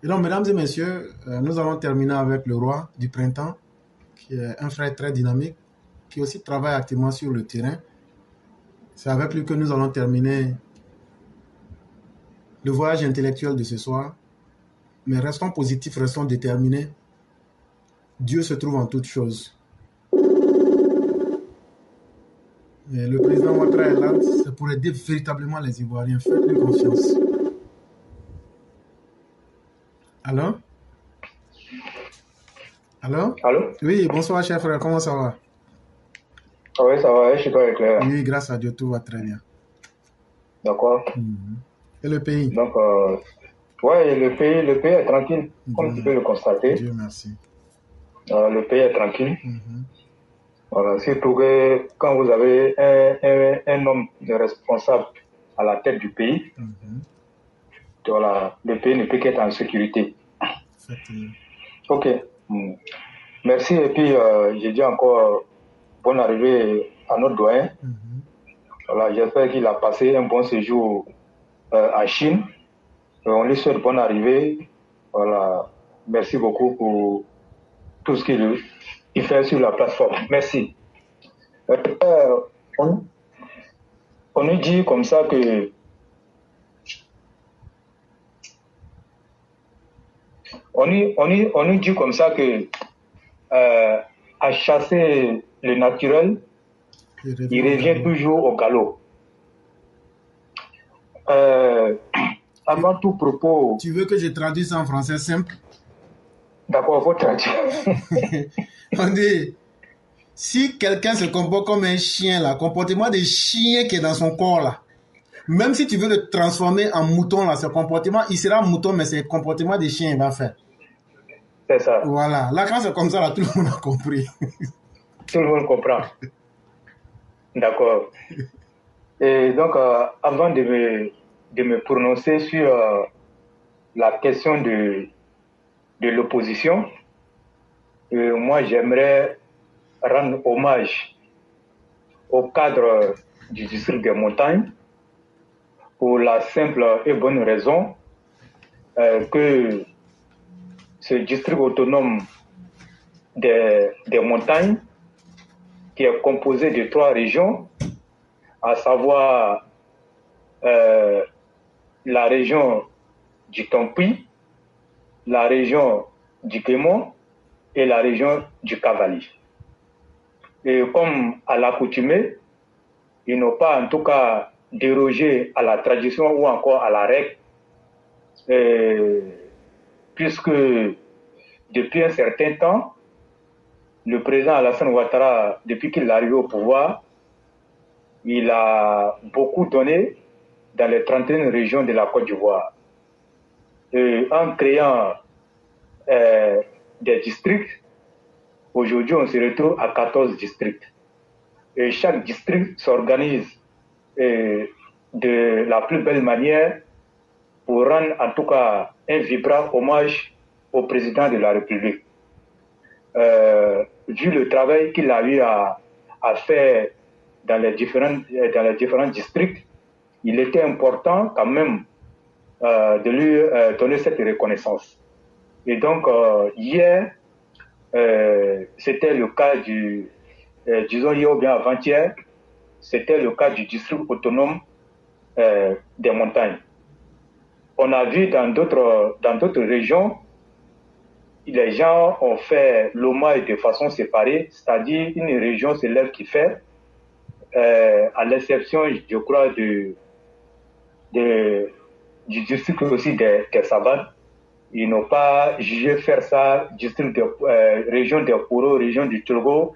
Et donc, mesdames et messieurs, nous allons terminer avec le roi du printemps, qui est un frère très dynamique, qui aussi travaille activement sur le terrain. C'est avec lui que nous allons terminer le voyage intellectuel de ce soir. Mais restons positifs, restons déterminés. Dieu se trouve en toutes choses. Et le président Ouattara est là, c'est pour aider véritablement les Ivoiriens. Faites-lui confiance. Alors? Alors? Allô? Oui, bonsoir, chef frère, comment ça va? Oui, ça va, je suis pas clair. Oui, grâce à Dieu, tout va très bien. D'accord. Et le pays? Donc, ouais, le pays est tranquille, comme tu peux le constater. Dieu merci. Le pays est tranquille. Voilà, surtout que quand vous avez un homme de responsable à la tête du pays, voilà, le pays ne peut qu'être en sécurité. Effectivement. Ok. Merci. Et puis, j'ai dit encore bonne arrivée à notre doyen. Voilà, j'espère qu'il a passé un bon séjour en Chine. On lui souhaite bonne arrivée. Voilà. Merci beaucoup pour tout ce qu'il fait sur la plateforme. Merci. On nous dit comme ça que on nous dit comme ça que à chasser le naturel, il revient toujours au galop. Avant tout propos... Tu veux que je traduise en français simple? D'accord, faut traduire. On dit, si quelqu'un se comporte comme un chien, là, comportement de chien qui est dans son corps, là, même si tu veux le transformer en mouton, là, ce comportement, il sera mouton, mais c'est le comportement de chien il va faire. C'est ça. Voilà. Là, quand c'est comme ça, là, tout le monde a compris. Tout le monde comprend. D'accord. Et donc, avant de me prononcer sur la question de l'opposition, moi, j'aimerais rendre hommage au cadre du district des montagnes pour la simple et bonne raison que ce district autonome des montagnes, qui est composé de 3 régions, à savoir la région du Tompi, la région du Guémon et la région du Cavali. Et comme à l'accoutumée, ils n'ont pas en tout cas dérogé à la tradition ou encore à la règle, puisque depuis un certain temps, le président Alassane Ouattara, depuis qu'il est arrivé au pouvoir, il a beaucoup donné dans les 31 régions de la Côte d'Ivoire. En créant des districts, aujourd'hui on se retrouve à 14 districts. Et chaque district s'organise de la plus belle manière pour rendre en tout cas un vibrant hommage au président de la République. Vu le travail qu'il a eu à faire dans les différents districts, il était important quand même de lui donner cette reconnaissance. Et donc, hier, c'était le cas disons hier ou bien avant-hier, c'était le cas du district autonome des montagnes. On a vu dans d'autres régions, les gens ont fait l'hommage de façon séparée, c'est-à-dire une région c'est l'elle qui fait, à l'exception, je crois, du district aussi des savanes. Ils n'ont pas jugé faire ça, district région des Kouro, région du Togo.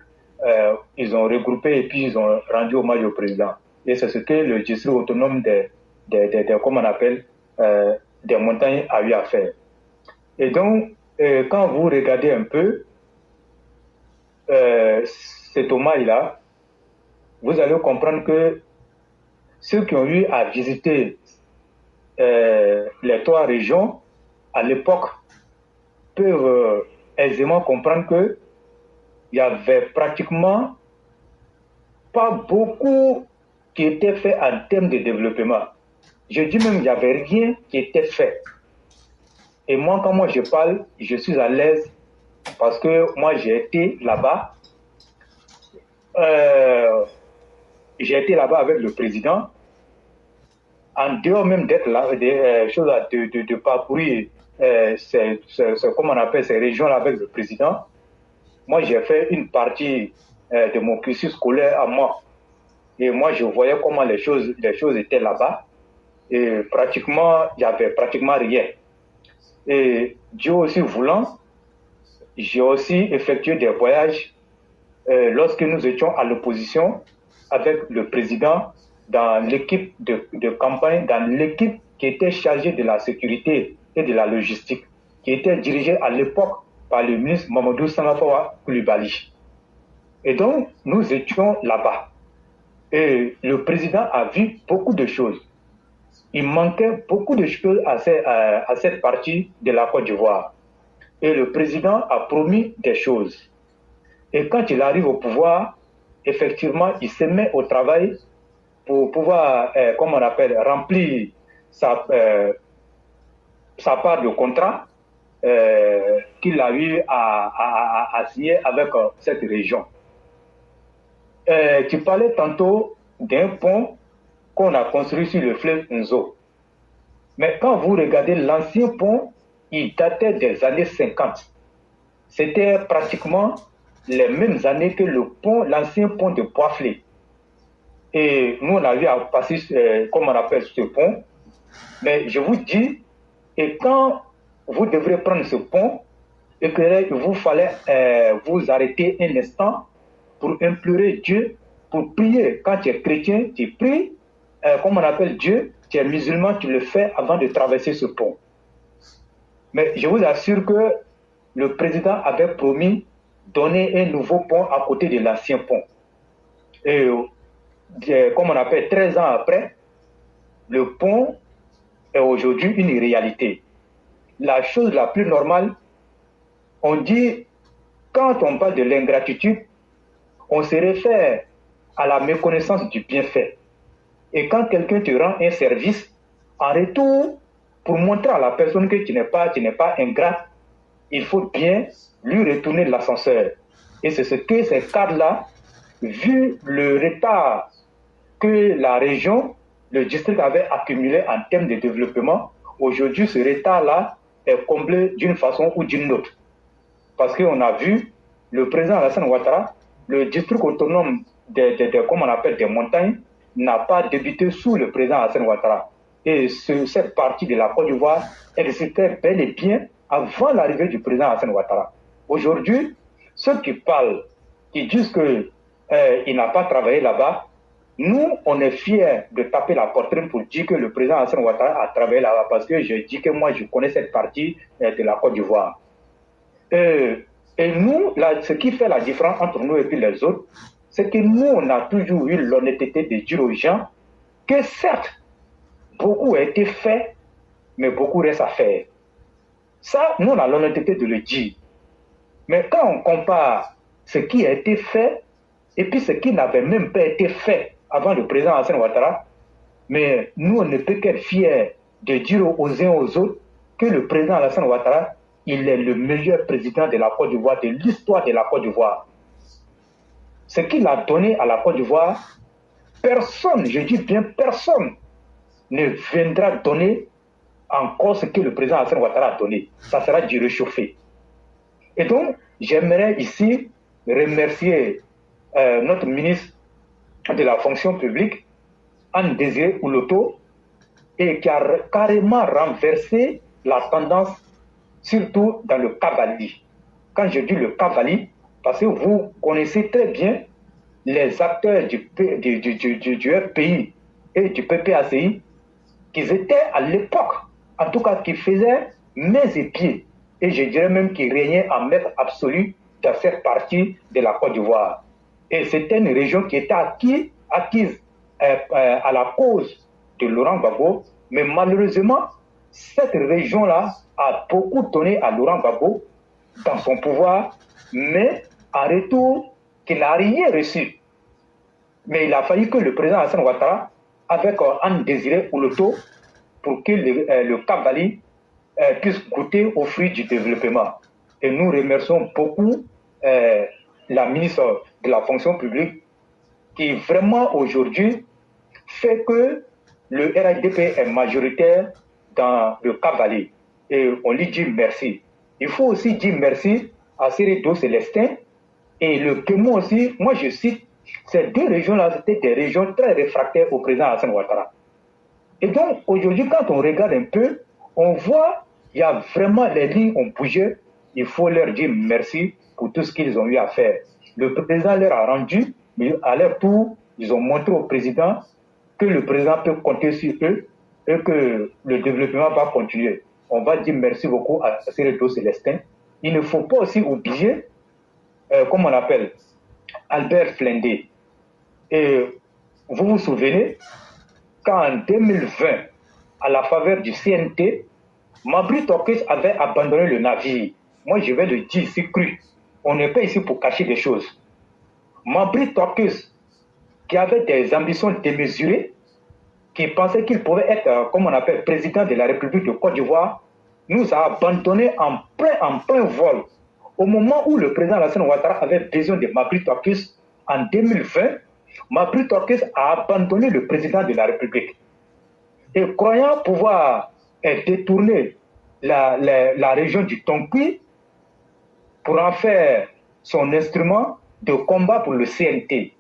Ils ont regroupé et puis ils ont rendu hommage au président. Et c'est ce que le district autonome comment on appelle, des montagnes a eu à faire. Et donc, quand vous regardez un peu cet hommage-là, vous allez comprendre que ceux qui ont eu à visiter les 3 régions à l'époque peuvent aisément comprendre que il y avait pratiquement pas beaucoup qui était fait en termes de développement. Je dis même qu'il n'y avait rien qui était fait. Et moi, quand moi je parle, je suis à l'aise parce que moi j'ai été là-bas. J'ai été là-bas avec le président. En dehors même d'être là, des choses de parcourir, comment on appelle ces régions-là avec le président. Moi, j'ai fait une partie de mon cursus scolaire à moi. Et moi, je voyais comment les choses étaient là-bas. Et pratiquement, il n'y avait pratiquement rien. Et Dieu aussi voulant, j'ai aussi effectué des voyages lorsque nous étions à l'opposition avec le président dans l'équipe de campagne, dans l'équipe qui était chargée de la sécurité et de la logistique, qui était dirigée à l'époque par le ministre Mamadou Sangafawa Coulibaly. Et donc, nous étions là-bas. Et le président a vu beaucoup de choses. Il manquait beaucoup de choses à cette partie de la Côte d'Ivoire. Et le président a promis des choses. Et quand il arrive au pouvoir, effectivement, il se met au travail pour pouvoir, comme on appelle, remplir sa part de contrat qu'il a eu à signer avec cette région. Tu parlais tantôt d'un pont qu'on a construit sur le fleuve Nzo. Mais quand vous regardez l'ancien pont, il datait des années 50. C'était pratiquement les mêmes années que l'ancien pont de Poiflé. Et nous, on a eu à passer, comme on appelle ce pont. Mais je vous dis, et quand vous devrez prendre ce pont, et qu'il vous fallait vous arrêter un instant pour implorer Dieu, pour prier. Quand tu es chrétien, tu pries, comme on appelle Dieu, tu es musulman, tu le fais avant de traverser ce pont. Mais je vous assure que le président avait promis donner un nouveau pont à côté de l'ancien pont. Et comme on appelle 13 ans après, le pont est aujourd'hui une réalité. La chose la plus normale, on dit, quand on parle de l'ingratitude, on se réfère à la méconnaissance du bienfait. Et quand quelqu'un te rend un service, en retour, pour montrer à la personne que tu n'es pas ingrat, il faut bien lui retourner l'ascenseur. Et c'est ce que ces cadres-là, vu le retard que la région, le district avait accumulé en termes de développement, aujourd'hui ce retard-là est comblé d'une façon ou d'une autre. Parce qu'on a vu le président Alassane Ouattara, le district autonome comme on appelle des montagnes, n'a pas débuté sous le président Alassane Ouattara. Et cette partie de la Côte d'Ivoire existait bel et bien avant l'arrivée du président Alassane Ouattara. Aujourd'hui, ceux qui parlent, qui disent qu'il n'a pas travaillé là-bas, nous, on est fiers de taper la poitrine pour dire que le président Alassane Ouattara a travaillé là-bas, parce que je dis que moi, je connais cette partie de la Côte d'Ivoire. Et nous, ce qui fait la différence entre nous et puis les autres, c'est que nous, on a toujours eu l'honnêteté de dire aux gens que certes, beaucoup a été fait, mais beaucoup reste à faire. Ça, nous, on a l'honnêteté de le dire. Mais quand on compare ce qui a été fait et puis ce qui n'avait même pas été fait avant le président Alassane Ouattara, mais nous, on ne peut qu'être fiers de dire aux uns aux autres que le président Alassane Ouattara, il est le meilleur président de la Côte d'Ivoire, de l'histoire de la Côte d'Ivoire. Ce qu'il a donné à la Côte d'Ivoire, personne, je dis bien personne, ne viendra donner encore ce que le président Alassane Ouattara a donné. Ça sera du réchauffé. Et donc, j'aimerais ici remercier notre ministre de la fonction publique, Anne Désiré Ouloto, et qui a carrément renversé la tendance, surtout dans le Cavali. Quand je dis le Cavali, parce que vous connaissez très bien les acteurs du FPI et du PPACI, qui étaient à l'époque, en tout cas qui faisaient mains et pieds, et je dirais même qui régnaient en maître absolu dans cette partie de la Côte d'Ivoire. Et c'était une région qui était acquise à la cause de Laurent Gbagbo, mais malheureusement, cette région-là a beaucoup donné à Laurent Gbagbo dans son pouvoir, mais en retour, qu'il n'a rien reçu. Mais il a fallu que le président Alassane Ouattara, avec Anne Désiré Ouloto, pour que le Cavali puissent goûter aux fruits du développement. Et nous remercions beaucoup la ministre de la fonction publique qui vraiment aujourd'hui fait que le RHDP est majoritaire dans le Cap-Vallée. Et on lui dit merci. Il faut aussi dire merci à Seredo Célestin et le Kémou aussi. Moi, je cite, ces deux régions-là, c'était des régions très réfractaires au président Hassan Ouattara. Et donc, aujourd'hui, quand on regarde un peu, on voit, il y a vraiment les lignes ont bougé. Il faut leur dire merci pour tout ce qu'ils ont eu à faire. Le président leur a rendu, mais à leur tour, ils ont montré au président que le président peut compter sur eux et que le développement va continuer. On va dire merci beaucoup à Seredo Célestin. Il ne faut pas aussi oublier, comme on appelle, Albert Flendé. Et vous vous souvenez qu'en 2020, à la faveur du CNT, Mabry Torkes avait abandonné le navire. Moi, je vais le dire ici cru. On n'est pas ici pour cacher des choses. Mabry Torkes, qui avait des ambitions démesurées, qui pensait qu'il pouvait être, comme on appelle, président de la République de Côte d'Ivoire, nous a abandonné en plein vol. Au moment où le président Alassane Ouattara avait besoin de Mabry Torkes en 2020, Mabry Torkes a abandonné le président de la République. Et croyant pouvoir détourner la région du Tonki pour en faire son instrument de combat pour le CNT.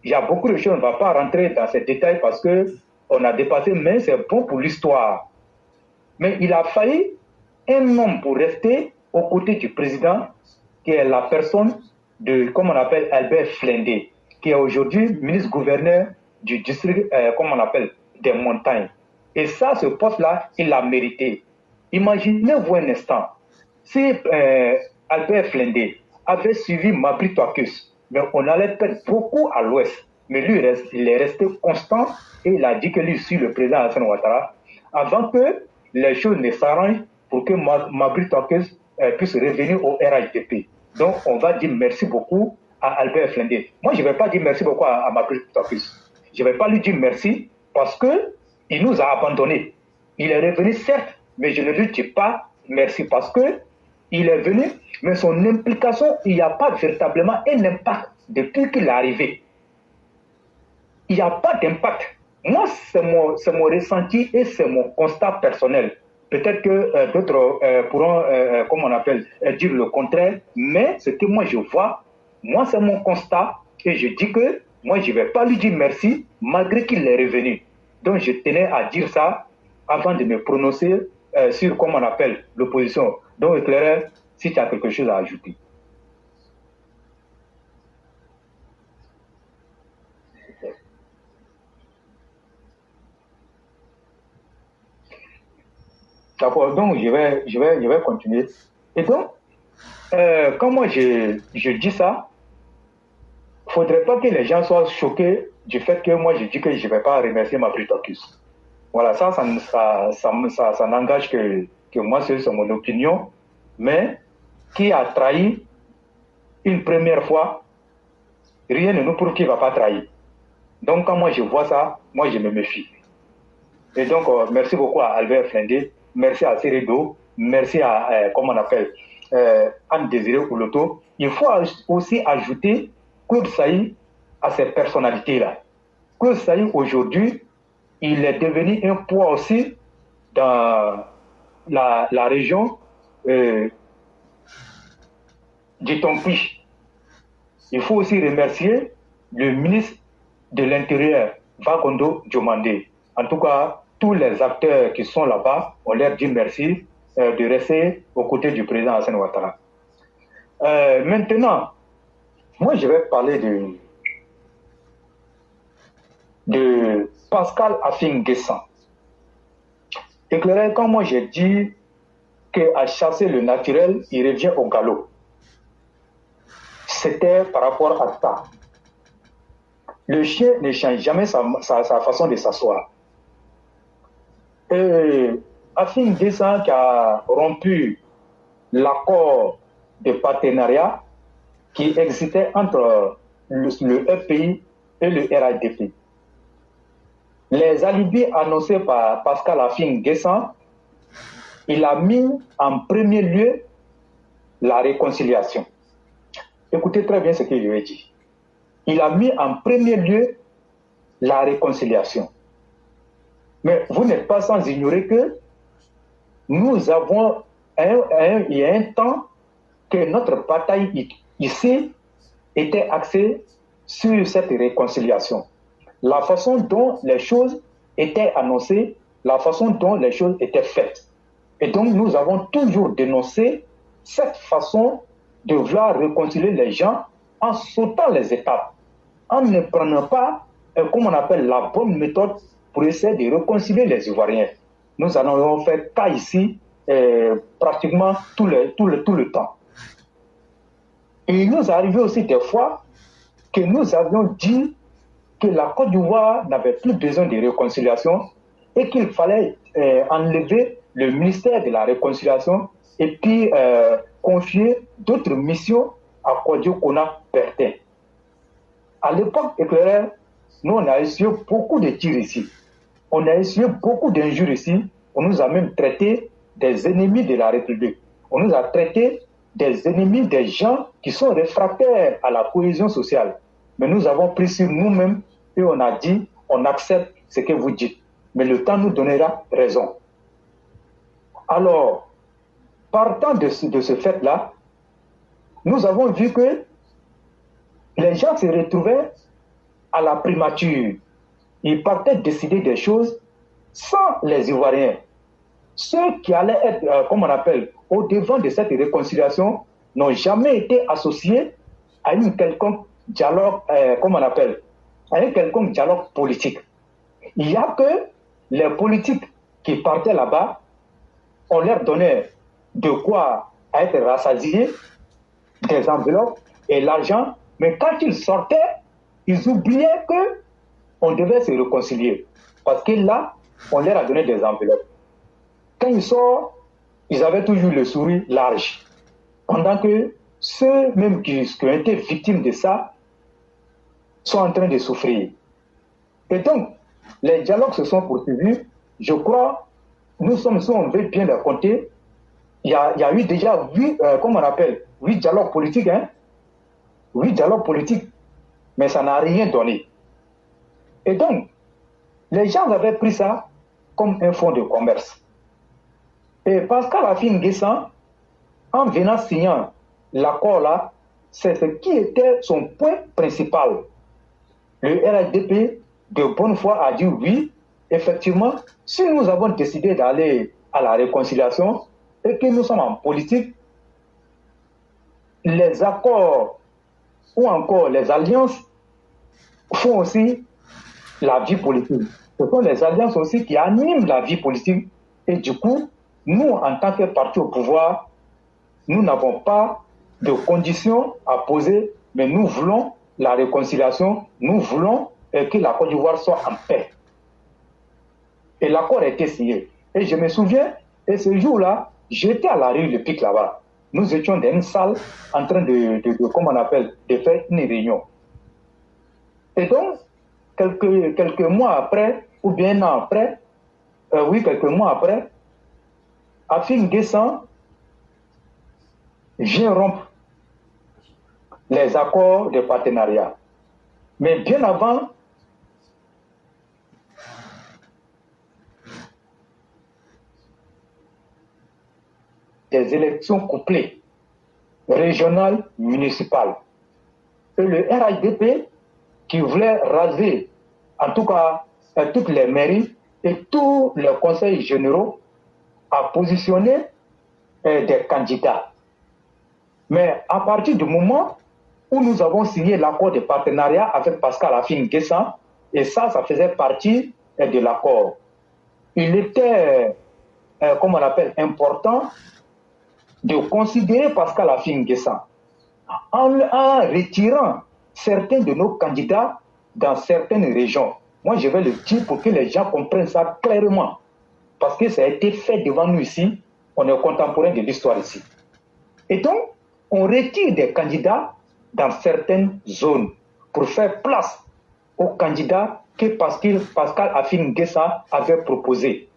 Il y a beaucoup de choses, on ne va pas rentrer dans ces détails parce qu'on a dépassé, mais c'est bon pour l'histoire. Mais il a fallu un homme pour rester aux côtés du président, qui est la personne de, comme on appelle, Albert Flendé, qui est aujourd'hui ministre-gouverneur du district, comme on appelle, des montagnes. Et ça, ce poste-là, il l'a mérité. Imaginez-vous un instant, si Albert Flendé avait suivi Mabry Torkes, mais on allait perdre beaucoup à l'ouest. Mais lui, il est resté constant et il a dit que lui suit le président Hassan Ouattara avant que les choses ne s'arrangent pour que Mabry Torkes puisse revenir au RHDP. Donc, on va dire merci beaucoup à Albert Flendé. Moi, je ne vais pas dire merci beaucoup à Mabry Torkes. Je ne vais pas lui dire merci parce qu'il nous a abandonnés. Il est revenu, certes, mais je ne lui dis pas merci parce qu'il est venu, mais son implication, il n'y a pas véritablement un impact depuis qu'il est arrivé. Il n'y a pas d'impact. Moi, c'est mon ressenti et c'est mon constat personnel. Peut-être que d'autres pourront, comme on appelle, dire le contraire, mais ce que moi je vois, moi c'est mon constat et je dis que moi je ne vais pas lui dire merci malgré qu'il est revenu. Donc je tenais à dire ça avant de me prononcer sur, comme on appelle, l'opposition. Donc éclaireur, si tu as quelque chose à ajouter. D'accord, donc je vais continuer. Et donc, quand moi je dis ça, il ne faudrait pas que les gens soient choqués du fait que moi je dis que je ne vais pas remercier Mabry Torkes. Voilà, ça n'engage que moi, c'est mon opinion, mais qui a trahi une première fois, rien ne nous prouve qu'il ne va pas trahir. Donc quand moi je vois ça, moi je me méfie. Et donc, merci beaucoup à Albert Flendé, merci à Seredo, merci à, comment on appelle, Anne-Désiré Ouloto. Il faut aussi ajouter Claude Saï à ces personnalités-là. Claude Saï, aujourd'hui, il est devenu un poids aussi dans la région du Tompi. Il faut aussi remercier le ministre de l'Intérieur, Vagondo Diomandé. En tout cas, tous les acteurs qui sont là-bas, on leur dit merci de rester aux côtés du président Hassan Ouattara. Maintenant, moi je vais parler de Pascal Afin-Guessan. Éclairé, quand moi j'ai dit qu'à chasser le naturel, il revient au galop. C'était par rapport à ça. Le chien ne change jamais sa façon de s'asseoir. Afin-Guessan qui a rompu l'accord de partenariat qui existait entre le EPI et le RHDP. Les alibis annoncés par Pascal Afin-Guessan, il a mis en premier lieu la réconciliation. Écoutez très bien ce que je vais dire. Il a mis en premier lieu la réconciliation. Mais vous n'êtes pas sans ignorer que nous avons, il y a un temps, que notre bataille ici était axée sur cette réconciliation. La façon dont les choses étaient annoncées, la façon dont les choses étaient faites. Et donc nous avons toujours dénoncé cette façon de vouloir réconcilier les gens en sautant les étapes, en ne prenant pas, comme on appelle, la bonne méthode pour essayer de réconcilier les Ivoiriens. Nous en avons fait cas ici pratiquement tout le temps. Et il nous arrivait aussi des fois que nous avions dit que la Côte d'Ivoire n'avait plus besoin de réconciliation et qu'il fallait enlever le ministère de la réconciliation et puis confier d'autres missions à Kwadjo Kona Bertin. À l'époque éclairée, nous on a essuyé beaucoup de tirs ici. On a essuyé beaucoup d'injures ici. On nous a même traité des ennemis de la République. On nous a traité des ennemis des gens qui sont réfractaires à la cohésion sociale. Mais nous avons pris sur nous-mêmes et on a dit, on accepte ce que vous dites. Mais le temps nous donnera raison. Alors, partant de ce fait-là, nous avons vu que les gens se retrouvaient à la primature. Ils partaient décider des choses sans les Ivoiriens. Ceux qui allaient être, comme on appelle, au devant de cette réconciliation n'ont jamais été associés à une quelconque dialogue, comme on appelle, à un quelconque dialogue politique. Il n'y a que les politiques qui partaient là-bas, on leur donnait de quoi être rassasiés, des enveloppes et l'argent, mais quand ils sortaient, ils oubliaient qu'on devait se réconcilier. Parce que là, on leur a donné des enveloppes. Quand ils sortent, ils avaient toujours le sourire large. Pendant que ceux même qui ont été victimes de ça sont en train de souffrir. Et donc, les dialogues se sont poursuivis. Je crois, nous sommes, si on veut bien les compter, il y a eu déjà 8 dialogues politiques. 8 dialogues politiques. Mais ça n'a rien donné. Et donc, les gens avaient pris ça comme un fonds de commerce. Et Pascal Affi-N'Guessan, en venant signer l'accord là, c'est ce qui était son point principal. Le RHDP, de bonne foi, a dit oui, effectivement, si nous avons décidé d'aller à la réconciliation et que nous sommes en politique, les accords ou encore les alliances font aussi la vie politique. Ce sont les alliances aussi qui animent la vie politique. Et du coup, nous, en tant que parti au pouvoir, nous n'avons pas de conditions à poser, mais nous voulons la réconciliation, nous voulons que la Côte d'Ivoire soit en paix. Et l'accord a été signé. Et je me souviens, et ce jour-là, j'étais à la rue Le Pic là-bas. Nous étions dans une salle en train comment on appelle, de faire une réunion. Et donc, quelques mois après, ou bien un an après, quelques mois après, Affi-N'Guessan vient rompre les accords de partenariat. Mais bien avant, des élections couplées, régionales, municipales. Et le RHDP, qui voulait raser, en tout cas, toutes les mairies et tous les conseils généraux, a positionné des candidats. Mais à partir du moment où nous avons signé l'accord de partenariat avec Pascal Affi-N'Guessan, et ça faisait partie de l'accord. Il était, comme on appelle, important de considérer Pascal Affi-N'Guessan en retirant certains de nos candidats dans certaines régions. Moi, je vais le dire pour que les gens comprennent ça clairement. Parce que ça a été fait devant nous ici. On est contemporain de l'histoire ici. Et donc, on retire des candidats dans certaines zones pour faire place aux candidats que Pascal Affi-N'Guessan avait proposés.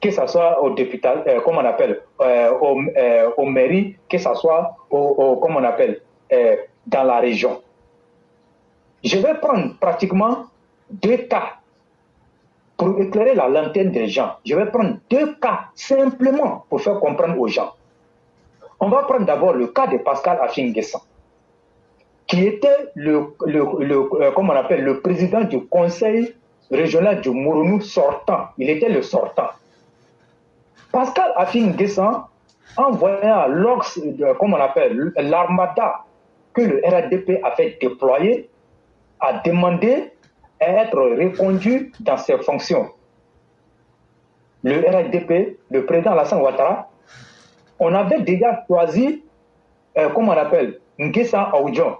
que ce soit au député, comment on appelle, aux mairies, que ce soit comment on appelle, dans la région. Je vais prendre pratiquement 2 cas pour éclairer la lanterne des gens. Je vais prendre 2 cas simplement pour faire comprendre aux gens. On va prendre d'abord le cas de Pascal Affi-N'Guessan, qui était comment on appelle, le président du conseil régional du Mourounou sortant. Il était le sortant. Pascal Affi-N'Guessan, en voyant comment on appelle, l'armada que le RADP a fait déployer, a demandé à être reconduit dans ses fonctions. Le RADP, le président Alassane Ouattara, on avait déjà choisi, comment on appelle, N'Guessan Aoudjon.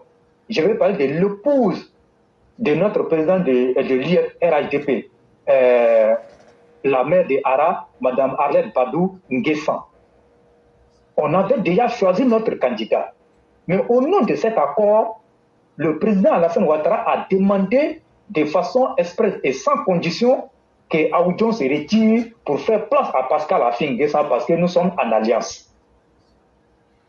Je vais parler de l'épouse de notre président de l'IRHDP, la mère de Hara, Mme Arlette Badou N'Guessan. On avait déjà choisi notre candidat. Mais au nom de cet accord, le président Alassane Ouattara a demandé de façon expresse et sans condition que Aoudjon se retire pour faire place à Pascal Affi-N'Guessan parce que nous sommes en alliance.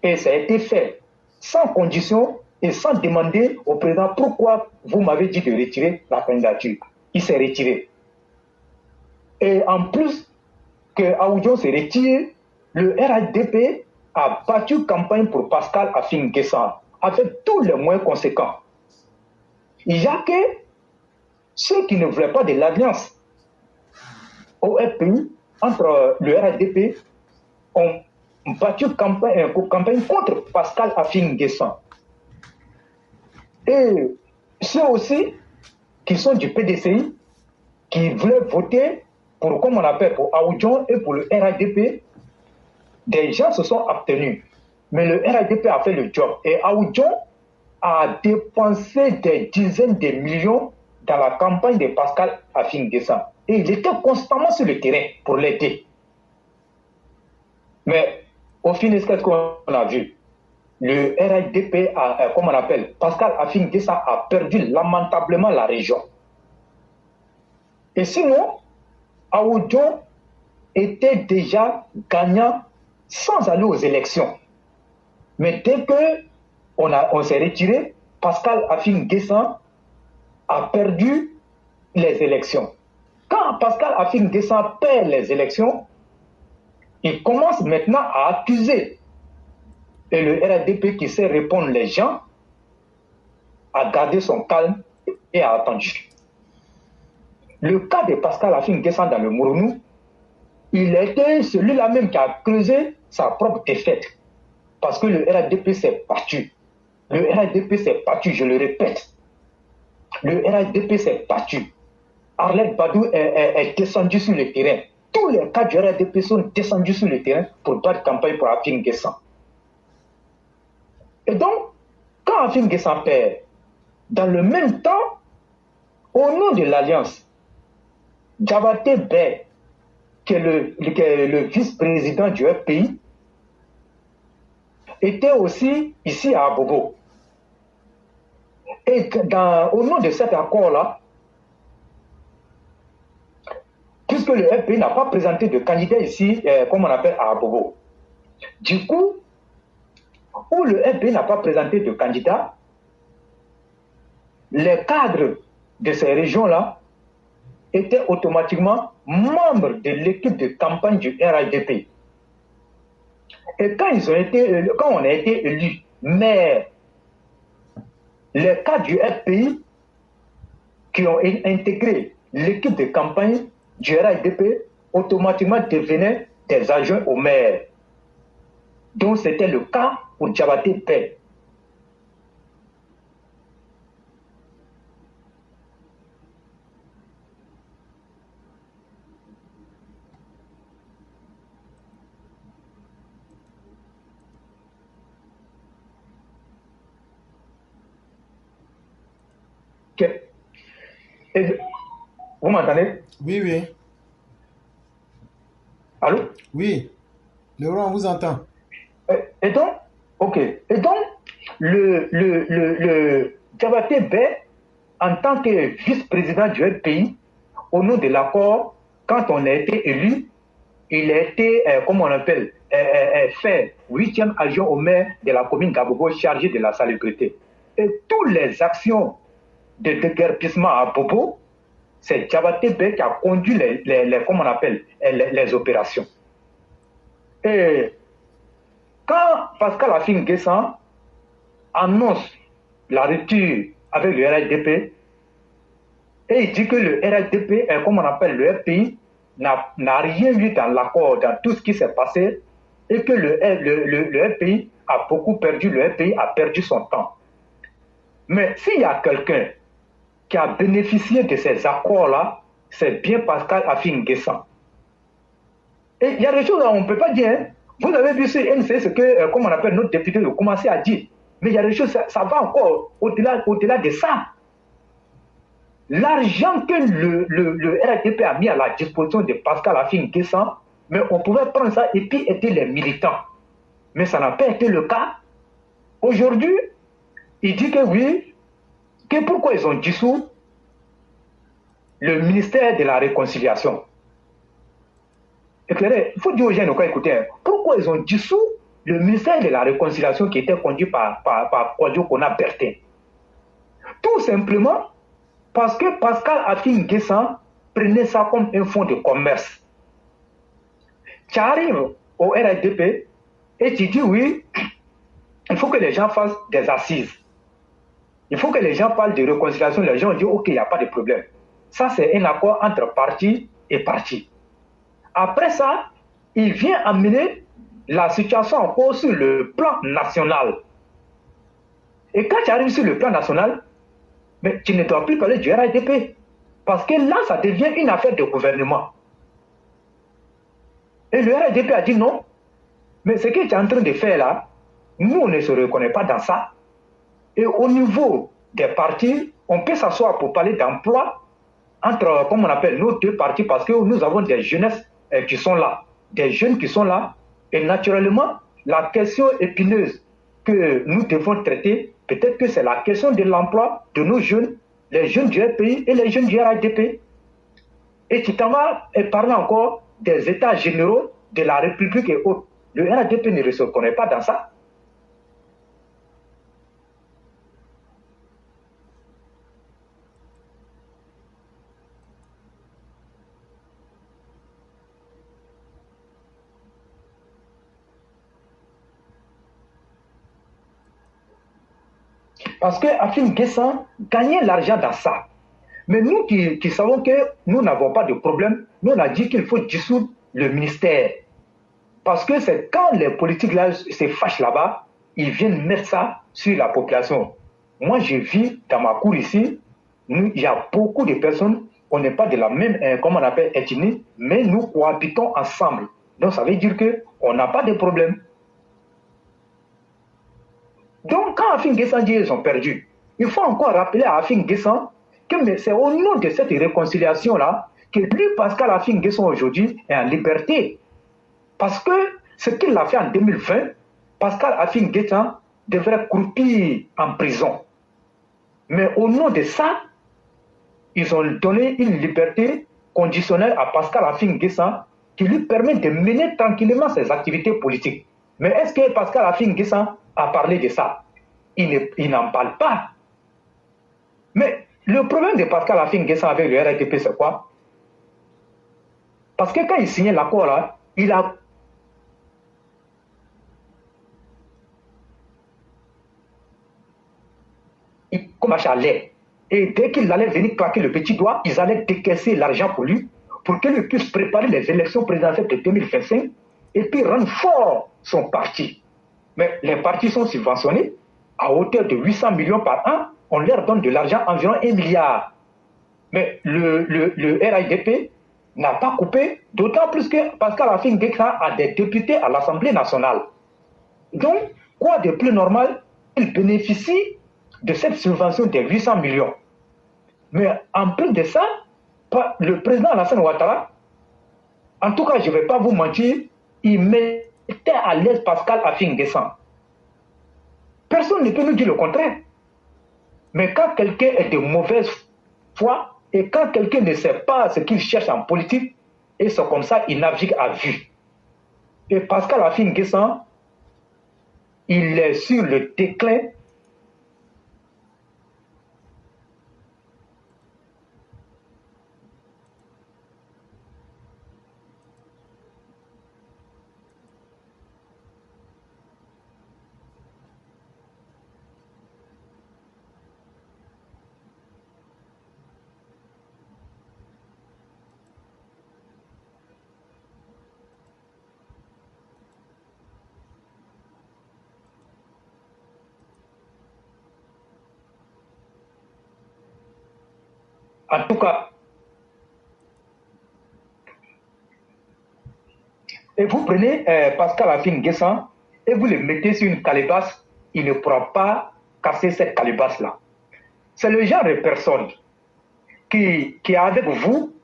Et ça a été fait sans condition et sans demander au président pourquoi vous m'avez dit de retirer la candidature. Il s'est retiré. Et en plus que Aoudjon se retire, le RADP a battu campagne pour Pascal Affi-N'Guessan avec tous les moyens conséquents. Il n'y a que ceux qui ne voulaient pas de l'alliance au RPI entre le RADP ont battu campagne contre Pascal Affi-N'Guessan. Et ceux aussi qui sont du PDCI, qui voulaient voter pour, comme on appelle, pour Aoudjon et pour le RADP, des gens se sont abstenus. Mais le RADP a fait le job. Et Aoudjon a dépensé des dizaines de millions dans la campagne de Pascal Affi-N'Guessan. Et il était constamment sur le terrain pour l'aider. Mais au final, qu'est-ce qu'on a vu? Le RADP, comme on appelle, Pascal Affi-N'Guessan a perdu lamentablement la région. Et sinon, Aoudjon était déjà gagnant sans aller aux élections. Mais dès qu'on s'est retiré, Pascal Affi-N'Guessan a perdu les élections. Quand Pascal Affi-N'Guessan perd les élections, il commence maintenant à accuser. Et le RADP qui sait répondre les gens a gardé son calme et a attendu. Le cas de Pascal Affi-N'Guessan dans le Mourounou, il était celui-là même qui a creusé sa propre défaite. Parce que le RADP s'est battu. Le RADP s'est battu, je le répète. Le RADP s'est battu. Arlette Badou est descendu sur le terrain. Tous les cas du RADP sont descendus sur le terrain pour battre campagne pour Affi-N'Guessan. Et donc, quand Affi-N'Guessan perd, dans le même temps, au nom de l'Alliance, Diabaté Bey, qui est le vice-président du FPI, était aussi ici à Abobo. Et au nom de cet accord-là, puisque le FPI n'a pas présenté de candidat ici, comme on appelle à Abobo, du coup, où le FPI n'a pas présenté de candidat, les cadres de ces régions-là étaient automatiquement membres de l'équipe de campagne du RADP. Et quand on a été élus maire, les cadres du FPI qui ont intégré l'équipe de campagne du RADP automatiquement devenaient des adjoints au maire. Donc c'était le cas pour Diabaté Bey. Vous m'entendez? Oui, oui. Allô? Oui. Le roi, on vous entend. Et donc, ok. Et donc, le Diabaté Bey, en tant que vice-président du pays, au nom de l'accord, quand on a été élu, il a été, comment on appelle, fait 8e adjoint au maire de la commune d'Abobo chargé de la salubrité. Et toutes les actions de déguerpissement à Bobo, c'est Diabaté Bey qui a conduit comment on appelle, les opérations. Et quand Pascal Afin Guessan annonce la rupture avec le RHDP, et il dit que le RHDP, comme on appelle le FPI, n'a rien vu dans l'accord, dans tout ce qui s'est passé, et que le FPI a beaucoup perdu, le FPI a perdu son temps. Mais s'il y a quelqu'un qui a bénéficié de ces accords-là, c'est bien Pascal Afin Guessan. Et il y a des choses qu'on ne peut pas dire. Hein. Vous avez vu sur NC ce que, comme on appelle notre député, a commencé à dire. Mais il y a des choses, ça va encore au-delà de ça. L'argent que le RHDP a mis à la disposition de Pascal Afin Guessan, mais on pouvait prendre ça et puis aider les militants. Mais ça n'a pas été le cas. Aujourd'hui, il dit que oui, que pourquoi ils ont dissous le ministère de la Réconciliation. Éclairez, il faut dire aux gens, écoutez, pourquoi ils ont dissous le ministère de la Réconciliation qui était conduit par Kwadjo Kona Bertin. Tout simplement parce que Pascal Afin Guessan prenait ça comme un fonds de commerce. Tu arrives au RHDP et tu dis oui, il faut que les gens fassent des assises. Il faut que les gens parlent de réconciliation. Les gens disent ok, il n'y a pas de problème. Ça, c'est un accord entre parti et parti. Après ça, il vient amener la situation en cause sur le plan national. Et quand tu arrives sur le plan national, mais tu ne dois plus parler du RHDP. Parce que là, ça devient une affaire de gouvernement. Et le RHDP a dit non. Mais ce que tu es en train de faire là, nous, on ne se reconnaît pas dans ça. Et au niveau des partis, on peut s'asseoir pour parler d'emploi entre, comme on appelle, nos deux partis, parce que nous avons des jeunesses qui sont là, des jeunes qui sont là. Et naturellement, la question épineuse que nous devons traiter, peut-être que c'est la question de l'emploi de nos jeunes, les jeunes du RPI et les jeunes du RHDP. Et tu t'en vas parler encore des états généraux de la République et autres. Le RHDP ne se reconnaît pas dans ça. Parce que Afin Guessan gagnait l'argent dans ça. Mais nous qui savons que nous n'avons pas de problème, nous on a dit qu'il faut dissoudre le ministère. Parce que c'est quand les politiques là se fâchent là-bas, ils viennent mettre ça sur la population. Moi je vis dans ma cour ici, il y a beaucoup de personnes, on n'est pas de la même, comment on appelle, ethnie, mais nous cohabitons ensemble. Donc ça veut dire qu'on n'a pas de problème. Donc, quand Afin Guessan dit qu'ils ont perdu, il faut encore rappeler à Afin Guessan que c'est au nom de cette réconciliation-là que lui, Pascal Afin Guessan, aujourd'hui, est en liberté. Parce que ce qu'il a fait en 2020, Pascal Afin Guessan devrait croupir en prison. Mais au nom de ça, ils ont donné une liberté conditionnelle à Pascal Afin Guessan qui lui permet de mener tranquillement ses activités politiques. Mais est-ce que Pascal Afin Guessan a parlé de ça? Il n'en parle pas. Mais le problème de Pascal Afin Guessan avec le RHDP, c'est quoi? Parce que quand il signait l'accord là, il a commencé à l'air. Et dès qu'il allait venir claquer le petit doigt, ils allaient décaisser l'argent pour lui, pour qu'il puisse préparer les élections présidentielles de 2025 et puis rendre fort son parti. Mais les partis sont subventionnés à hauteur de 800 millions par an. On leur donne de l'argent, environ 1 milliard. Mais le RHDP n'a pas coupé, d'autant plus que Pascal Afin Guessan a des députés à l'Assemblée nationale. Donc, quoi de plus normal, il bénéficie de cette subvention de 800 millions. Mais en plus de ça, le président Alassane Ouattara, en tout cas, je ne vais pas vous mentir, il mettait à l'aise Pascal Afin Guessan. Personne ne peut nous dire le contraire. Mais quand quelqu'un est de mauvaise foi et quand quelqu'un ne sait pas ce qu'il cherche en politique, Et c'est comme ça qu'il navigue à vue. Et Pascal Affi N'Guessan, il est sur le déclin. En tout cas, et vous prenez Pascal Affi N'Guessan et vous le mettez sur une calebasse, il ne pourra pas casser cette calebasse-là. C'est le genre de personne qui est avec vous,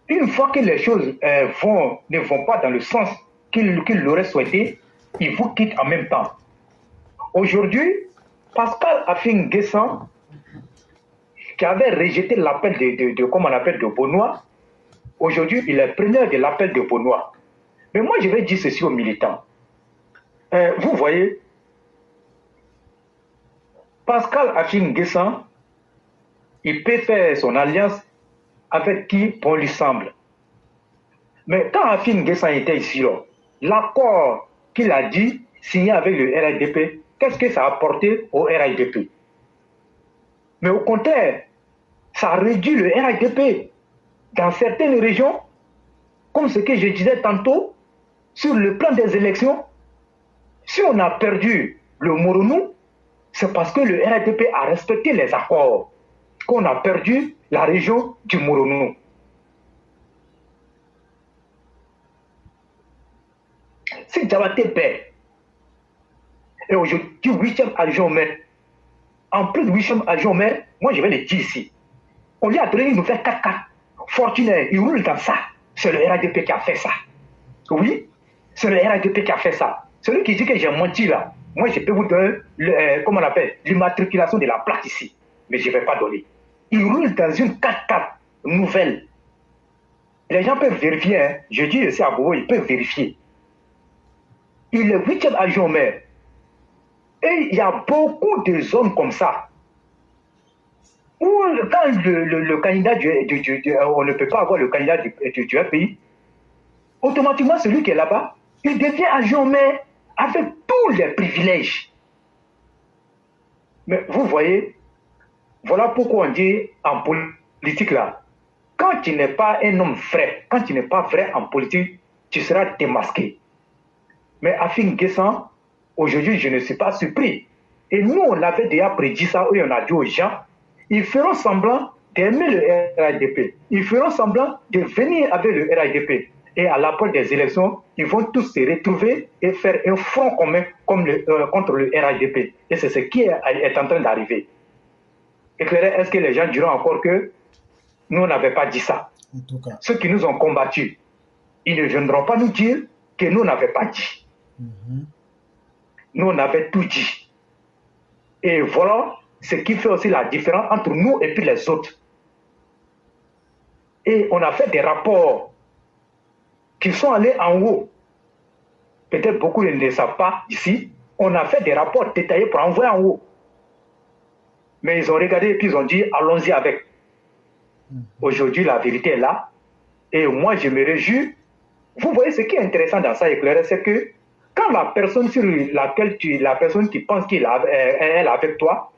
une fois que les choses ne vont pas dans le sens qu'il l'aurait souhaité, il vous quitte en même temps. Aujourd'hui, Pascal Affi N'Guessan, qui avait rejeté l'appel comment on appelle, de Benoît, aujourd'hui, il est preneur de l'appel de Benoît. Mais moi, je vais dire ceci aux militants. Vous voyez, Pascal Affi N'Guessan, il peut faire son alliance avec qui bon lui semble. Mais quand Affi N'Guessan était ici, l'accord qu'il a dit, signé avec le RHDP, qu'est-ce que ça a apporté au RHDP? Mais au contraire, ça a réduit le RHDP dans certaines régions, comme ce que je disais tantôt, sur le plan des élections. Si on a perdu le Moronou, c'est parce que le RHDP a respecté les accords qu'on a perdu la région du Moronou. Si Diabaté perd, et aujourd'hui 8e adjoint au maire, en plus de 8e adjoint au maire, moi je vais le dire ici, on lui a donné une nouvelle 4x4. Fortunaire, il roule dans ça. C'est le RHDP qui a fait ça. Oui, c'est le RHDP qui a fait ça. Celui qui dit que j'ai menti là, moi je peux vous donner, comment on appelle, l'immatriculation de la plaque ici. Mais je ne vais pas donner. Il roule dans une 4x4 nouvelle. Les gens peuvent vérifier, hein. Je dis ici à Bobo, ils peuvent vérifier. Il est 8e adjoint au maire. Et il y a beaucoup de zones comme ça. Où quand le candidat on ne peut pas avoir le candidat du pays, automatiquement celui qui est là-bas, il devient adjoint au maire avec tous les privilèges. Mais vous voyez, voilà pourquoi on dit en politique là, quand tu n'es pas un homme vrai, quand tu n'es pas vrai en politique, tu seras démasqué. Mais Affi N'Guessan, aujourd'hui, je ne suis pas surpris. Et nous, on avait déjà prédit ça, et on a dit aux gens, ils feront semblant d'aimer le RHDP. Ils feront semblant de venir avec le RHDP. Et à l'approche des élections, ils vont tous se retrouver et faire un front commun contre le RHDP. Et c'est ce qui est en train d'arriver. Éclairé, est-ce que les gens diront encore que nous n'avions pas dit ça? En tout cas. Ceux qui nous ont combattus, ils ne viendront pas nous dire que nous n'avions pas dit. Nous, on avait tout dit. Et voilà ce qui fait aussi la différence entre nous et puis les autres. Et on a fait des rapports qui sont allés en haut. Peut-être beaucoup ne le savent pas ici. On a fait des rapports détaillés pour envoyer en haut. Mais ils ont regardé et puis ils ont dit, allons-y avec. Aujourd'hui, la vérité est là. Et moi, je me réjouis. Vous voyez, ce qui est intéressant dans ça, éclairé, c'est que quand la personne sur laquelle la personne qui pense qu'elle est avec toi,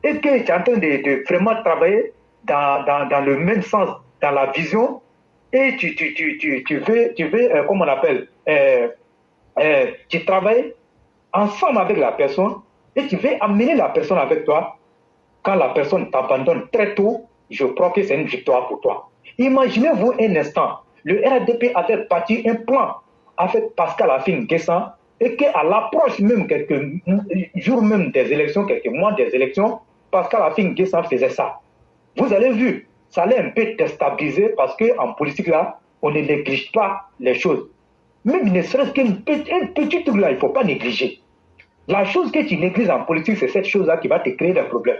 et que tu es en train de vraiment travailler dans le même sens, dans la vision, et tu veux comment on appelle, tu travailles ensemble avec la personne, et tu veux amener la personne avec toi, quand la personne t'abandonne très tôt, je crois que c'est une victoire pour toi. Imaginez-vous un instant, le RHDP a fait partie un plan avec Pascal Affi N'Guessan et qu'à l'approche même, quelques jours même des élections, quelques mois des élections, Pascal Affi N'Guessan faisait ça. Vous avez vu, ça allait un peu déstabiliser parce qu'en politique là, on ne néglige pas les choses. Même ne serait-ce qu'un petit truc là, il ne faut pas négliger. La chose que tu négliges en politique, c'est cette chose-là qui va te créer des problèmes.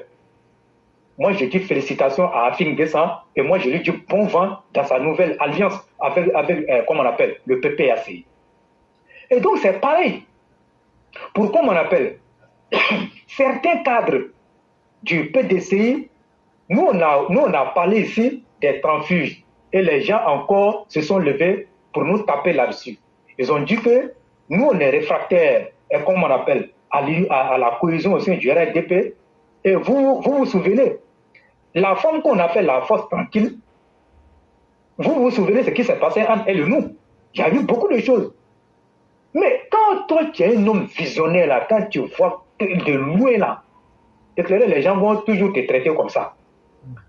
Moi, je dis félicitations à Afin Guessan et moi, je lui dis bon vent dans sa nouvelle alliance avec comment on appelle, le PPAC. Et donc, c'est pareil. Pour, comment on appelle, certains cadres du PDCI, nous, on a parlé ici des transfuges et les gens encore se sont levés pour nous taper là-dessus. Ils ont dit que nous, on est réfractaires, et comme on appelle, à la cohésion au sein du RDP. Et vous souvenez, la femme qu'on appelle la force tranquille, vous vous souvenez ce qui s'est passé entre elle et nous. Il y a eu beaucoup de choses. Mais quand toi, tu es un homme visionnaire, là, quand tu vois de loin, là, éclairer, les gens vont toujours te traiter comme ça.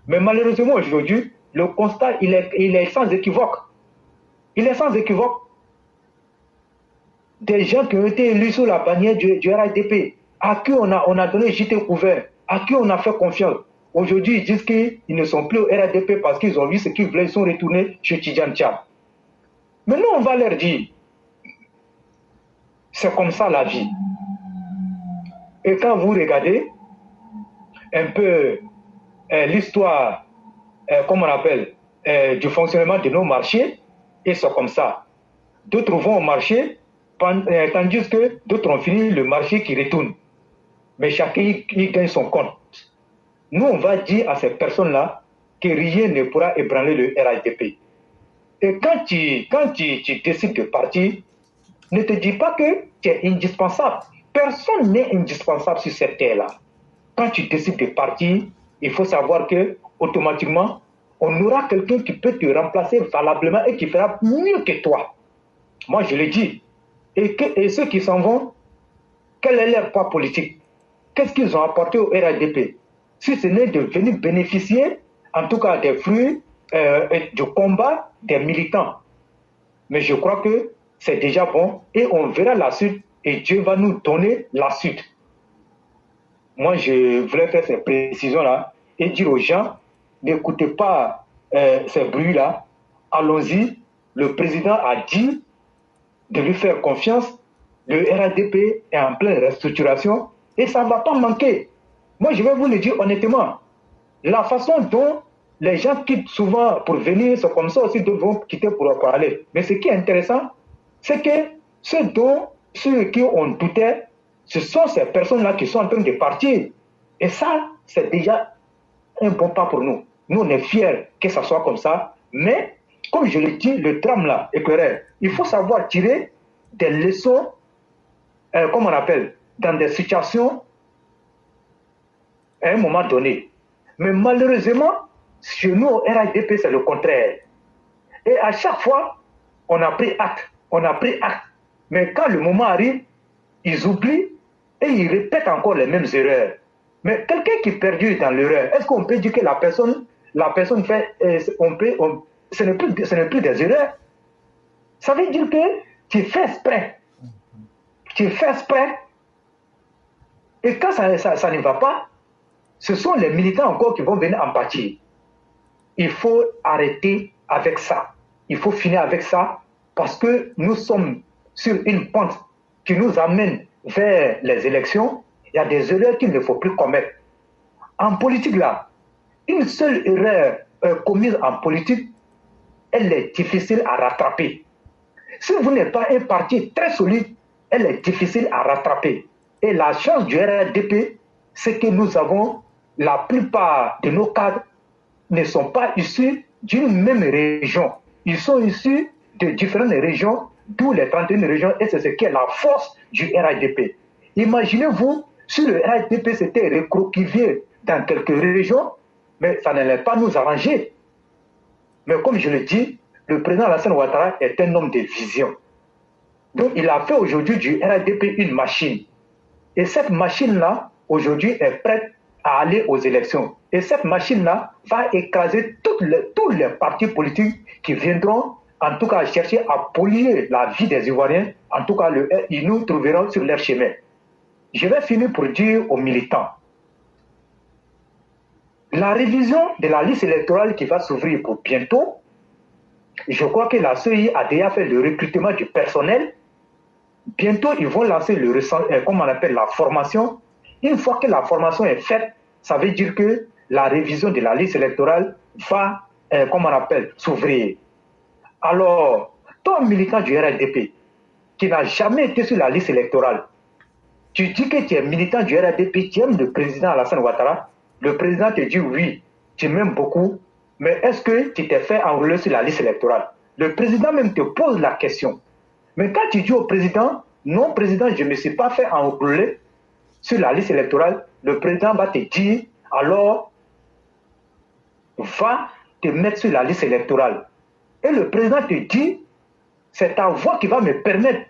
Mais malheureusement, aujourd'hui, le constat, il est sans équivoque. Il est sans équivoque. Des gens qui ont été élus sous la bannière du RADP, à qui on a donné JT couvert, à qui on a fait confiance. Aujourd'hui, ils disent qu'ils ne sont plus au RADP parce qu'ils ont vu ce qu'ils voulaient, ils sont retournés chez Tidjane Tchad. Mais nous, on va leur dire, c'est comme ça la vie. Et quand vous regardez un peu l'histoire, comme on appelle, du fonctionnement de nos marchés, et c'est comme ça. D'autres vont au marché, tandis que d'autres ont fini le marché qui retourne. Mais chacun y gagne son compte. Nous, on va dire à ces personnes-là que rien ne pourra ébranler le RADP. Et quand tu décides de partir, ne te dis pas que tu es indispensable. Personne n'est indispensable sur cette terre-là. Quand tu décides de partir, il faut savoir que automatiquement, on aura quelqu'un qui peut te remplacer valablement et qui fera mieux que toi. Moi, je le dis. Et ceux qui s'en vont, quel est leur poids politique? Qu'est-ce qu'ils ont apporté au RADP? Si ce n'est de venir bénéficier, en tout cas des fruits du combat des militants. Mais je crois que c'est déjà bon et on verra la suite et Dieu va nous donner la suite. Moi, je voulais faire ces précisions-là et dire aux gens, n'écoutez pas ces bruits-là, allons-y. Le président a dit de lui faire confiance. Le RADP est en pleine restructuration et ça ne va pas manquer. Moi, je vais vous le dire honnêtement. La façon dont les gens quittent souvent pour venir, c'est comme ça aussi d'autres vont quitter pour aller. Mais ce qui est intéressant, c'est que ceux qui ont douté, ce sont ces personnes-là qui sont en train de partir. Et ça, c'est déjà un bon pas pour nous. Nous, on est fiers que ça soit comme ça. Mais, comme je l'ai dit, le drame là, éclairé, il faut savoir tirer des leçons, comme on appelle, dans des situations à un moment donné. Mais malheureusement, chez nous, au RADP, c'est le contraire. Et à chaque fois, on a pris acte. Mais quand le moment arrive, ils oublient et ils répètent encore les mêmes erreurs. Mais quelqu'un qui perdure dans l'erreur, est-ce qu'on peut dire que la personne fait, ce n'est plus des erreurs? Ça veut dire que tu fais exprès. Et quand ça ne va pas, ce sont les militants encore qui vont venir en pâtir. Il faut arrêter avec ça. Il faut finir avec ça parce que nous sommes sur une pente qui nous amène vers les élections. Il y a des erreurs qu'il ne faut plus commettre. En politique, là, une seule erreur commise en politique, elle est difficile à rattraper. Si vous n'êtes pas un parti très solide, elle est difficile à rattraper. Et la chance du RDP, c'est que nous avons, la plupart de nos cadres ne sont pas issus d'une même région. Ils sont issus de différentes régions, d'où les 31 régions, et c'est ce qui est la force du RADP. Imaginez-vous, si le RADP s'était recroquevillé dans quelques régions, mais ça n'allait pas nous arranger. Mais comme je le dis, le président Alassane Ouattara est un homme de vision. Donc il a fait aujourd'hui du RADP une machine. Et cette machine-là, aujourd'hui, est prête à aller aux élections. Et cette machine-là va écraser tous les partis politiques qui viendront, en tout cas, chercher à polluer la vie des Ivoiriens. En tout cas, ils nous trouveront sur leur chemin. Je vais finir pour dire aux militants, la révision de la liste électorale qui va s'ouvrir pour bientôt, je crois que la CEI a déjà fait le recrutement du personnel. Bientôt, ils vont lancer comme on appelle la formation. Une fois que la formation est faite, ça veut dire que la révision de la liste électorale va, comme on appelle, s'ouvrir. Alors, toi, militant du RLDP, qui n'a jamais été sur la liste électorale, tu dis que tu es militant du RLDP, tu aimes le président Alassane Ouattara, le président te dit oui, tu m'aimes beaucoup, mais est-ce que tu t'es fait enrôler sur la liste électorale? Le président même te pose la question. Mais quand tu dis au président, non président, je ne me suis pas fait enrôler sur la liste électorale, le président va te dire, alors, va te mettre sur la liste électorale. Et le président te dit, c'est ta voix qui va me permettre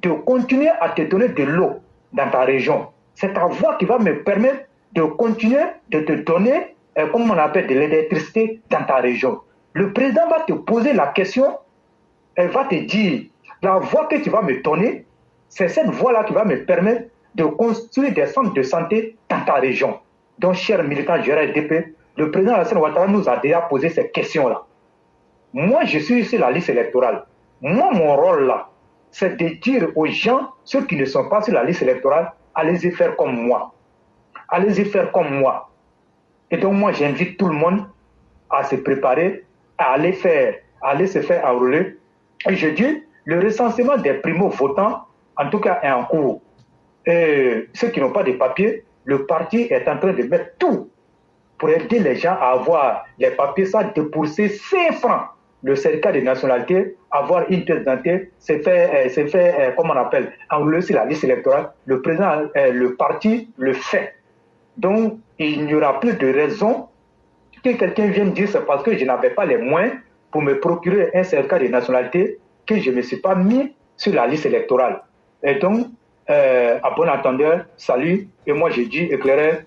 de continuer à te donner de l'eau dans ta région. C'est ta voix qui va me permettre de continuer de te donner, comme on appelle, de l'électricité dans ta région. Le président va te poser la question, elle va te dire, la voix que tu vas me donner, c'est cette voix-là qui va me permettre de construire des centres de santé dans ta région. Donc, chers militants du RLDP, le président Alassane Ouattara nous a déjà posé ces questions-là. Moi, je suis sur la liste électorale. Moi, mon rôle là, c'est de dire aux gens, ceux qui ne sont pas sur la liste électorale, allez-y faire comme moi. Allez-y faire comme moi. Et donc, moi, j'invite tout le monde à se préparer, à aller se faire enrôler. Et je dis, le recensement des primo-votants, en tout cas, est en cours. Et ceux qui n'ont pas de papiers, le parti est en train de mettre tout pour aider les gens à avoir les papiers, ça débourser 5 francs. Le certificat de nationalité, avoir une pièce d'identité, c'est fait, comment on appelle, enrôler sur la liste électorale. Le président, le parti le fait. Donc, il n'y aura plus de raison que quelqu'un vienne dire c'est parce que je n'avais pas les moyens pour me procurer un certificat de nationalité que je ne me suis pas mis sur la liste électorale. Et donc, à bon entendeur, salut. Et moi, je dis, éclairé,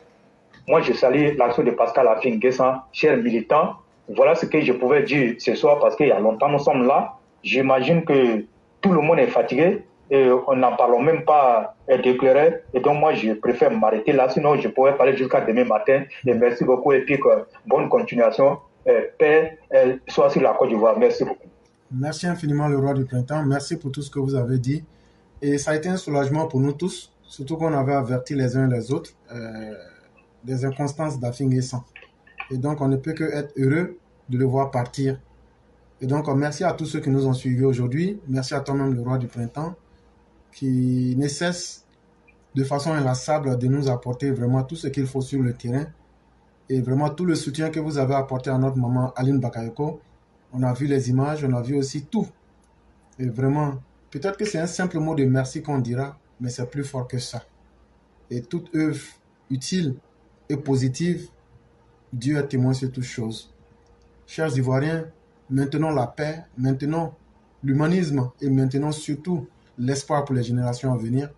moi, je salue l'action de Pascal Afin-Guessan, cher militant. Voilà ce que je pouvais dire ce soir parce qu'il y a longtemps, nous sommes là. J'imagine que tout le monde est fatigué et on n'en parle même pas d'éclairer. Et donc, moi, je préfère m'arrêter là. Sinon, je pourrais parler jusqu'à demain matin. Et merci beaucoup. Et puis, bonne continuation. Paix, soit sur la Côte d'Ivoire. Merci beaucoup. Merci infiniment, le roi du printemps. Merci pour tout ce que vous avez dit. Et ça a été un soulagement pour nous tous, surtout qu'on avait averti les uns les autres des inconstances d'Afin-Guessan. Et donc, on ne peut que être heureux de le voir partir. Et donc, merci à tous ceux qui nous ont suivis aujourd'hui. Merci à toi-même, le roi du printemps, qui ne cesse de façon inlassable de nous apporter vraiment tout ce qu'il faut sur le terrain. Et vraiment tout le soutien que vous avez apporté à notre maman Aline Bakayoko. On a vu les images, on a vu aussi tout. Et vraiment, peut-être que c'est un simple mot de merci qu'on dira, mais c'est plus fort que ça. Et toute œuvre utile et positive, Dieu est témoin sur toutes choses. Chers Ivoiriens, maintenons la paix, maintenons l'humanisme et maintenons surtout l'espoir pour les générations à venir.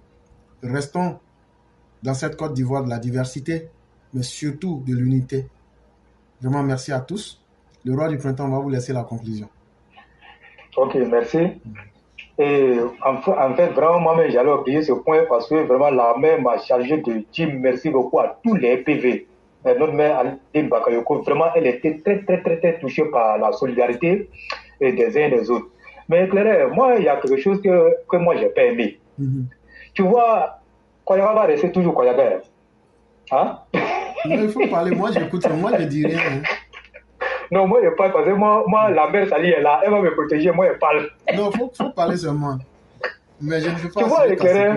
Restons dans cette Côte d'Ivoire de la diversité, mais surtout de l'unité. Vraiment, merci à tous. Le roi du printemps va vous laisser la conclusion. Ok, merci. Et en fait, vraiment, moi-même, j'allais oublier ce point parce que vraiment, l'armée m'a chargé de dire merci beaucoup à tous les PV. Notre mère Aline Bakayoko, vraiment, elle était très touchée par la solidarité des uns et des autres. Mais Claire, moi, il y a quelque chose que moi, je n'ai pas aimé. Tu vois, Koyaga va rester toujours Koyaga. Hein? Non, il faut parler. Moi, j'écoute. Moi, je dis rien. Hein. Non, moi, je parle parce que moi la mère Sali est là. Elle va me protéger. Moi, je parle. Non, il faut parler seulement. Mais je ne peux pas. Tu vois, Claire.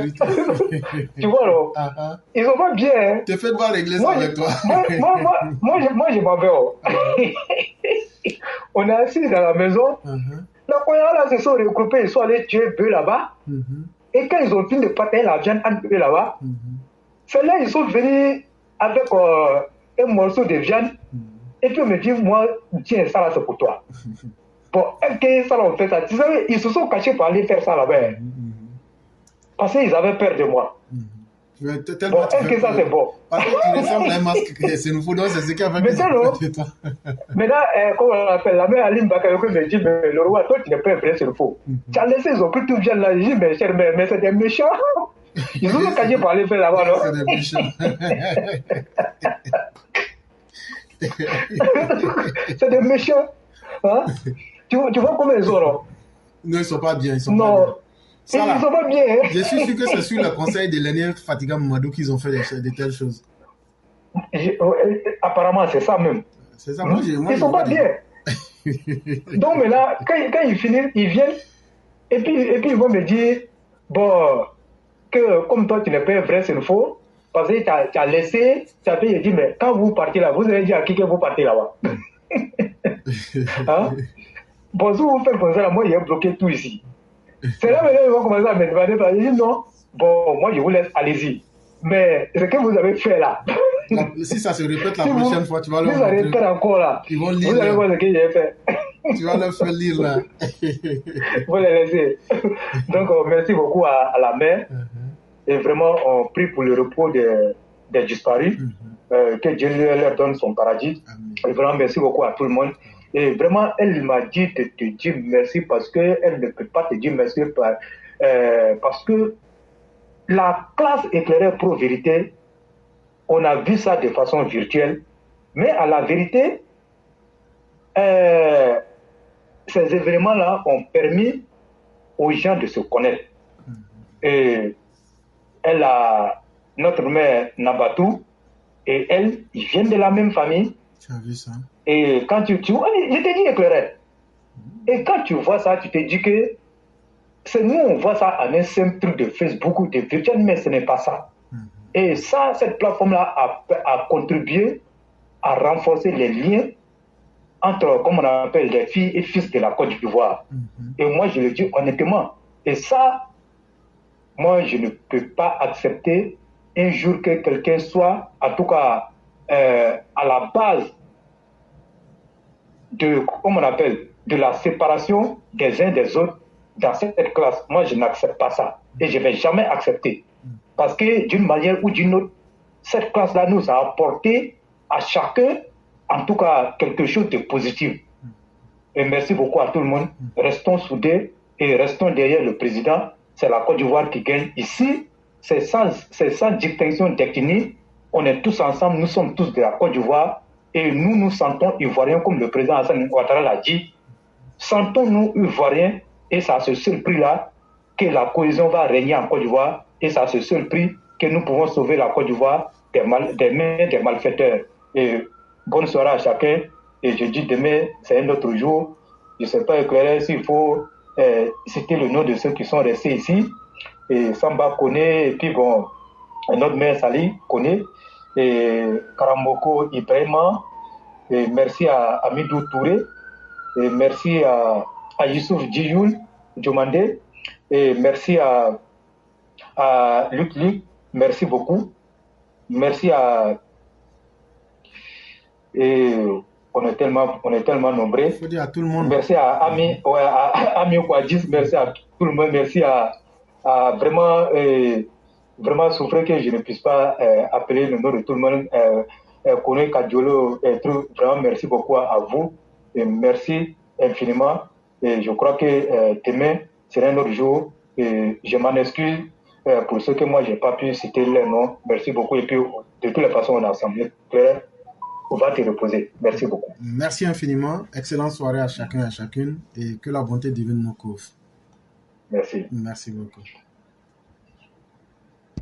Tu vois, non? Ils ont pas bien. Hein? Te fais pas régler ça avec toi. moi, je m'en vais. On est assis dans la maison. Les Koyaga là se sont regroupés. Ils sont allés tuer bœufs là-bas. Et quand ils ont fini de partager la viande entre eux là-bas, c'est là ils sont venus avec un morceau de viande. Et puis on me dit, moi, tiens, ça là c'est pour toi. Bon, est-ce que ça là on fait ça? Tu sais, ils se sont cachés pour aller faire ça là-bas. Parce qu'ils avaient peur de moi. Bon, est-ce que ça c'est bon? Parce que tu ressembles à un masque, c'est nouveau, donc c'est ce qui a fait que ça de toi. Maintenant, comment on appelle, la mère Aline Bakayoko me dit, mais le roi, toi tu n'es pas un vrai faux. Tu as laissé, ils ont pris tout bien là, je dis, mais cher, mais c'est des méchants. Ils ont cachés pour aller faire là-bas, non? C'est des méchants. C'est des méchants. Hein? Tu vois comment ils sont, non? Non, ils ne sont pas bien. Ils sont non. Pas bien. Ça, ils sont pas bien. Hein? Je suis sûr que c'est sur le conseil de l'aîné Fatiga Mamadou qu'ils ont fait de telles choses. Apparemment, c'est ça même. C'est ça, moi, Ils ne sont pas bien. Donc maintenant, quand ils finissent, ils viennent, et puis ils vont me dire, bon, que comme toi, tu n'es pas vrai, c'est une faux, parce que tu as laissé, tu as fait, il dit, mais quand vous partez là, vous avez dit à qui que vous partez là-bas. Hein? Bon, si vous faites comme ça, moi, j'ai bloqué tout ici. C'est là maintenant ils vont commencer à me demander, je dis non, bon, moi, je vous laisse, allez-y. Mais ce que vous avez fait là, si ça se répète la prochaine fois, tu vas leur montrer. Vous allez faire encore là. Ils vont lire. Vous allez voir ce que j'ai fait. Tu vas leur faire lire là. Vous les laissez. Donc, merci beaucoup à la mère. Et vraiment, on prie pour le repos des disparus. Que Dieu leur donne son paradis. Et vraiment, merci beaucoup à tout le monde. Et vraiment, elle m'a dit de te dire merci parce qu'elle ne peut pas te dire merci parce que la classe éclairée pro-vérité, on a vu ça de façon virtuelle, mais à la vérité, ces événements-là ont permis aux gens de se connaître. Et elle a notre mère Nabatou, et elle, ils viennent de la même famille. Tu as vu ça? Et quand tu vois, je t'ai dit éclairé. Et quand tu vois ça, tu te dis que c'est nous, on voit ça en un simple truc de Facebook ou de virtuel, mais ce n'est pas ça. Et ça, cette plateforme-là a contribué à renforcer les liens entre, comme on appelle, les filles et fils de la Côte d'Ivoire. Et moi, je le dis honnêtement. Et ça, moi, je ne peux pas accepter un jour que quelqu'un soit, en tout cas, à la base de, comme on appelle, de la séparation des uns des autres dans cette classe. Moi, je n'accepte pas ça. Et je ne vais jamais accepter. Parce que d'une manière ou d'une autre, cette classe-là nous a apporté à chacun, en tout cas, quelque chose de positif. Et merci beaucoup à tout le monde. Restons soudés et restons derrière le président. C'est la Côte d'Ivoire qui gagne. Ici, c'est sans distinction d'ethnie. On est tous ensemble, nous sommes tous de la Côte d'Ivoire. Et nous nous sentons ivoiriens, comme le président Hassan Ouattara l'a dit. Sentons-nous ivoiriens, et c'est à ce seul prix-là que la cohésion va régner en Côte d'Ivoire. Et c'est à ce seul prix que nous pouvons sauver la Côte d'Ivoire des mains des malfaiteurs. Et bonne soirée à chacun. Et je dis demain, c'est un autre jour. Je ne sais pas éclairer s'il faut citer le nom de ceux qui sont restés ici. Et Samba connaît, et puis bon, notre mère Sali connaît, et Karamoko Ibrahima, et merci à Amidou Touré, et merci à Youssouf Djiyoul Djomandé, et merci à Luc Luc, merci beaucoup. Merci à... Et on est tellement nombreux. Il faut dire à tout le monde. Merci à Ami, à Ami Kouadis, merci à tout le monde, merci à vraiment, vraiment souffrir que je ne puisse pas appeler le nom de tout le monde. Kone Kadjolo, vraiment merci beaucoup à vous. Et merci infiniment. Et je crois que demain sera un autre jour. Et je m'en excuse pour ceux que moi je n'ai pas pu citer leur nom. Merci beaucoup. Et puis de toutes les façons, on a assemblé. On va te reposer. Merci beaucoup. Merci infiniment. Excellente soirée à chacun et à chacune. Et que la bonté divine nous couvre. Merci. Merci beaucoup.